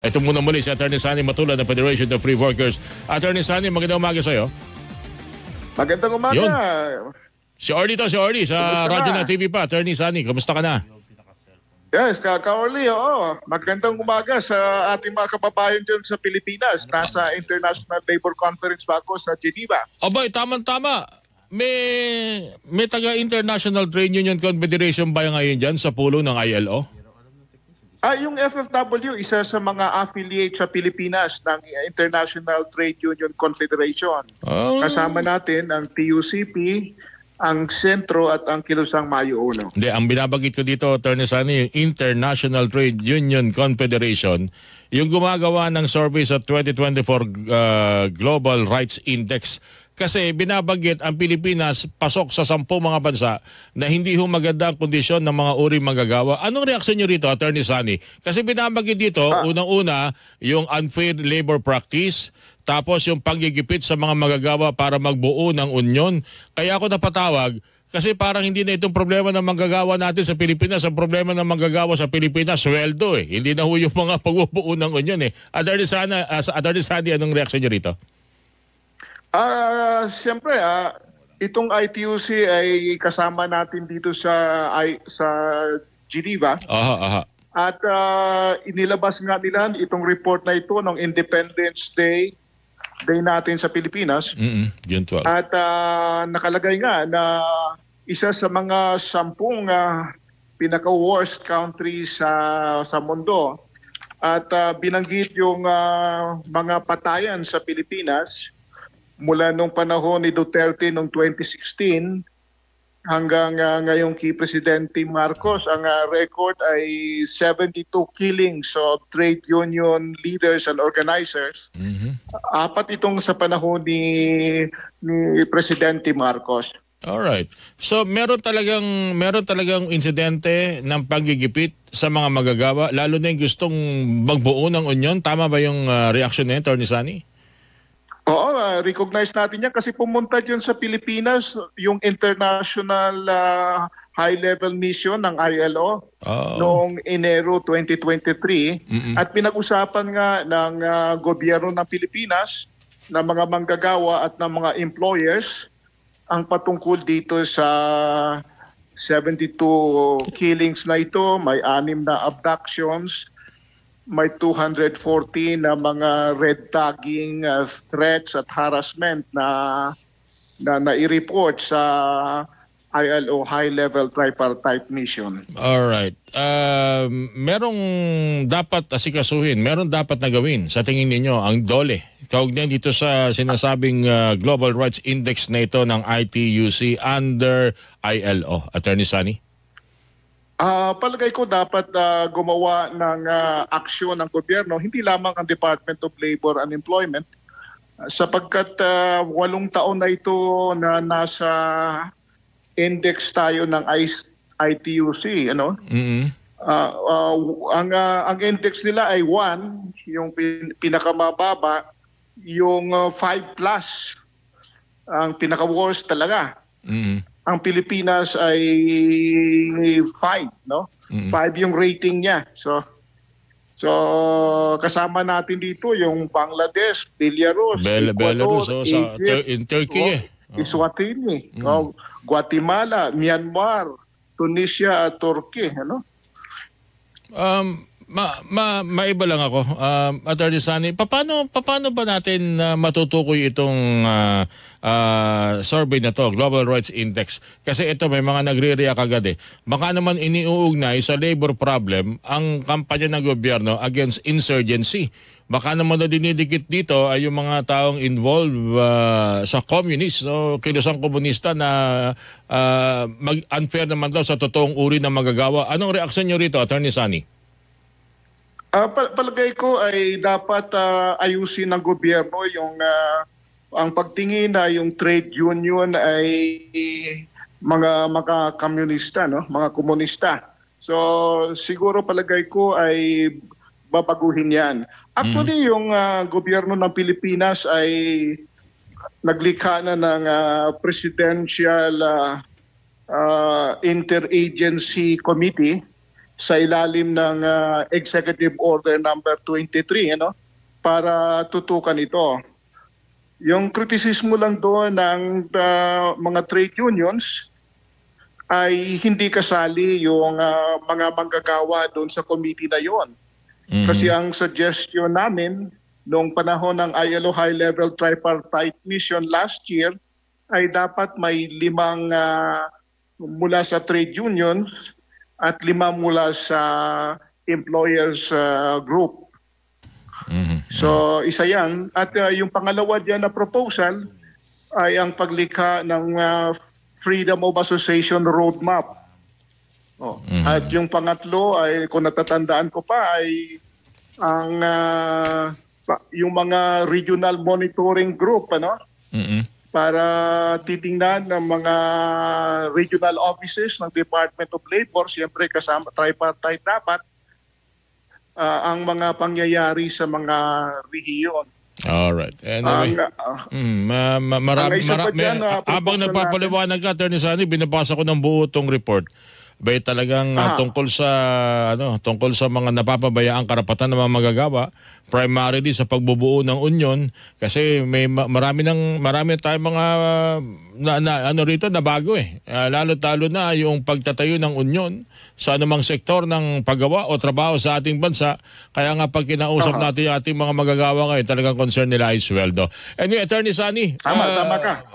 Ito muna muli si Attorney Sunny Matulad ng Federation of Free Workers. Attorney Sunny, magandang umaga sa iyo. Magandang umaga. Yun. Si Orly sa Kumusta Radyo na? na TV pa. Attorney Sunny, kamusta ka na? Yes, Ka-Orly, oo. Magandang umaga sa ating mga kababayan dyan sa Pilipinas. Nasa International Labor Conference ba ako sa Geneva? Abay, tama-tama. May taga-International Trade Union Confederation ba ngayon dyan sa pulo ng ILO? Yung FFW, isa sa mga affiliate sa Pilipinas ng International Trade Union Confederation. Oh. Kasama natin ang TUCP, ang Sentro at ang Kilusang Mayo Uno. Hindi, ang binabagit ko dito, Attorney Sunny, yung International Trade Union Confederation, yung gumagawa ng survey sa 2024 Global Rights Index. Kasi binabagit ang Pilipinas pasok sa 10 mga bansa na hindi maganda ang kondisyon ng mga uri manggagawa. Anong reaksyon nyo rito, Attorney Sunny? Kasi binabagit dito, unang-una, yung unfair labor practice, tapos yung paggigipit sa mga manggagawa para magbuo ng union. Kaya ako napatawag kasi parang hindi na itong problema ng manggagawa natin sa Pilipinas. Ang problema ng manggagawa sa Pilipinas, sweldo eh. Hindi na yung mga pagbubuo ng union eh. Attorney Sunny, anong reaksyon nyo rito? Siyempre, itong ITUC ay kasama natin dito sa Geneva. Aha. At inilabas nga nila itong report na ito ng Independence Day natin sa Pilipinas. June 12. At nakalagay nga na isa sa mga 10 pinaka-worst country sa mundo. At binanggit yung mga patayan sa Pilipinas mula nung panahon ni Duterte noong 2016 hanggang ngayong kay Presidente Marcos. Ang record ay 72 killings of trade union leaders and organizers. Apat itong sa panahon ni Presidente Marcos. Alright. So meron talagang insidente ng paggigipit sa mga magagawa, lalo na yung gustong magbuo ng union. Tama ba yung reaction na yun, Attorney Sunny? Oo, recognize natin yan kasi pumunta dyan sa Pilipinas yung international high-level mission ng ILO noong Enero 2023 at pinag-usapan nga ng gobyerno ng Pilipinas, ng mga manggagawa at ng mga employers ang patungkol dito sa 72 killings na ito. May 6 na abductions, may 214 na mga red tagging threats at harassment na nai-report sa ILO high-level tripartite mission. Alright. Merong dapat asikasuhin, meron dapat na gawin sa tingin ninyo ang DOLE. Kaugnay dito sa sinasabing Global Rights Index na ito ng ITUC under ILO. Attorney Sunny? Palagay ko dapat gumawa ng aksyon ng gobyerno, hindi lamang ang Department of Labor and Employment, sapagkat 8 taon na ito na nasa index tayo ng ITUC. Ano? Ang index nila ay 1, yung pinakamababa, yung 5 plus, ang pinaka-worst talaga. Ang Pilipinas ay 5, no? 5 yung rating niya. So kasama natin dito yung Bangladesh, Belarus, Belarus Egypt, in Turkey Eswatini, Guatemala, Myanmar, Tunisia at Turkey, ano? Maiba lang ako. Attorney Sunny, paano ba natin matutukoy itong survey na to, Global Rights Index? Kasi ito may mga nagre-react agad eh. Baka naman iniuugnay sa labor problem ang kampanya ng gobyerno against insurgency. Baka naman na dinidikit dito ay yung mga taong involved sa communist, so kilusang komunista na unfair naman daw sa totoong uri ng magagawa. Anong reaksyon nyo rito, Attorney Sunny? Palagay ko ay dapat ayusin ng gobyerno yung ang pagtingin na yung trade union ay mga komunista, no? Mga komunista. So siguro palagay ko ay babaguhin 'yan. Actually yung gobyerno ng Pilipinas ay naglikha na ng Presidential Interagency Committee sa ilalim ng Executive Order number 23, para tutukan ito. Yung kritisismo lang doon ng mga trade unions ay hindi kasali yung mga manggagawa doon sa committee na yon. Kasi ang suggestion namin noong panahon ng ILO High-Level Tripartite Mission last year ay dapat may 5 mula sa trade unions at 5 mula sa employers group. So isa yan. At yung pangalawa dyan na proposal ay ang paglikha ng Freedom of Association Roadmap. At yung pangatlo ay, kung natatandaan ko pa, ay ang yung mga regional monitoring group, para titingnan ng mga regional offices ng Department of Labor, siyempre kasama tripartite dapat, ang mga pangyayari sa mga rehiyon. Alright. Anyway, habang nagpapaliwanag ka, Attorney Sani, binabasa ko ng buo itong report. Bay talagang tungkol sa mga napapabayaang karapatan ng mga magagawa, primarily sa pagbubuo ng union, kasi may marami tayong mga rito na bago lalo na yung pagtatayo ng union sa anumang sektor ng paggawa o trabaho sa ating bansa. Kaya nga pag kinausap natin yung ating mga magagawa ngayon, talagang concern nila ay sweldo. Anyway, Attorney Sani, tama ka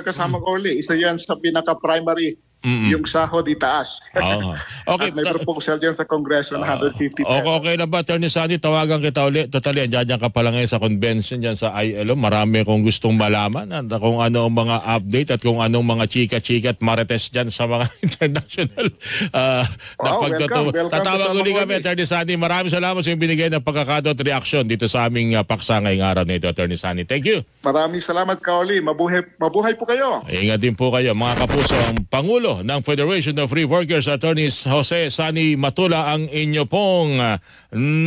kasama ko ulit. Isa yan sa pinaka-primary. Yung sahod itaas. Okay. At may proposal dyan sa Kongreso na 150 pesos. Okay na ba, Attorney Sani? Tawagan kita ulit. Totally, andyan ka pala ngayon sa convention dyan sa ILO. Marami kong gustong malaman kung ano ang mga update at kung anong mga chika-chika at marites dyan sa mga international na pagtutuwa. Tatawag ulit kami, Attorney Sani. Maraming salamat sa yung binigay na pagkakataon at reaksyon dito sa aming paksa ngayong araw na ito, Attorney Sani. Thank you. Maraming salamat, Kaoli. Mabuhay po kayo. Ingat din po kayo, mga kapuso. Ang Pangulo ng Federation of Free Workers, Attorney Jose Sani Matula, ang inyo pong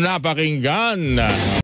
napakinggan.